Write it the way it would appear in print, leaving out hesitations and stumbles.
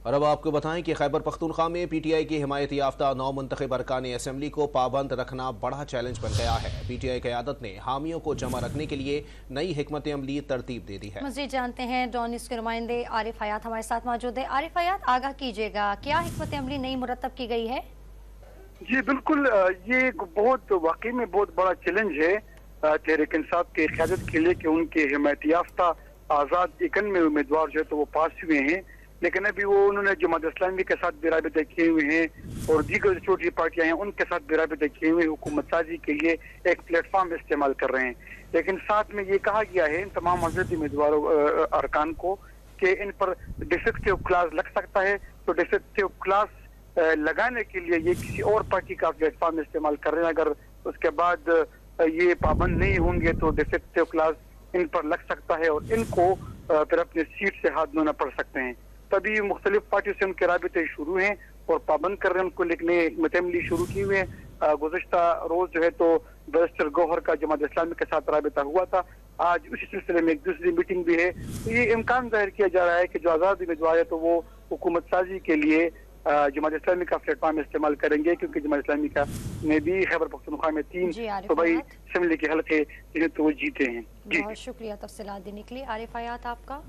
اور اب آپ کو بتائیں کہ خیبر پختونخوا میں پی ٹی آئی کی حمایت یافتہ 9 منتخب ارکان اسمبلی کو پابند رکھنا بڑا چیلنج بن گیا ہے۔ پی ٹی آئی قیادت نے حامیوں کو جمع رکھنے کے لیے نئی حکمت عملی ترتیب دے دی ہے۔ مزید جانتے ہیں ڈان نیوز کے نمائندے عارف حیات ہمارے ساتھ موجود ہے۔ عارف حیات، آگاہ کیجیے گا، کیا حکمت عملی نئی مرتب کی گئی ہے؟ جی بالکل، یہ بہت واقعی میں بہت بڑا چیلنج ہے تحریک انصاف کی قیادت کے لیے کہ ان کے حمایت یافتہ آزاد 91 امیدوار جو ہے تو وہ پاس ہوئے ہیں، لیکن ابھی وہ انہوں نے جماعت اسلامی کے ساتھ بھی رابطے کیے ہوئے ہیں اور دیگر چھوٹی پارٹیاں ہیں ان کے ساتھ بھی رابطے کیے ہوئے حکومت سازی کے لیے ایک پلیٹ فارم استعمال کر رہے ہیں۔ لیکن ساتھ میں یہ کہا گیا ہے ان تمام معزز امیدواروں ارکان کو کہ ان پر ڈیفیکٹیو کلاس لگ سکتا ہے، تو ڈیفیکٹیو کلاس لگانے کے لیے یہ کسی اور پارٹی کا پلیٹ فارم استعمال کر رہے ہیں۔ اگر اس کے بعد یہ پابند نہیں ہوں گے تو ڈیفیکٹیو کلاس ان پر لگ سکتا ہے اور ان کو پھر اپنے سیٹ سے ہاتھ دھونا پڑ سکتے ہیں۔ تبھی مختلف پارٹیوں سے ان کے رابطے شروع ہیں اور پابند کر رہے ہیں، ان کو لکھنے حکمت عملی شروع کی ہوئے ہیں۔ گزشتہ روز جو ہے تو بیرسٹر گوہر کا جماعت اسلامی کے ساتھ رابطہ ہوا تھا، آج اسی سلسلے میں ایک دوسری میٹنگ بھی ہے۔ تو یہ امکان ظاہر کیا جا رہا ہے کہ جو آزاد امیدوار ہے تو وہ حکومت سازی کے لیے جماعت اسلامی کا پلیٹ فارم استعمال کریں گے، کیونکہ جماعت اسلامی کا نے بھی خیبر پختونخوا میں 3 صوبائی اسمبلی کے حلقے تو وہ جیتے ہیں۔ بہت شکریہ تفصیلات دینے کے لیے عارف حیات آپ کا۔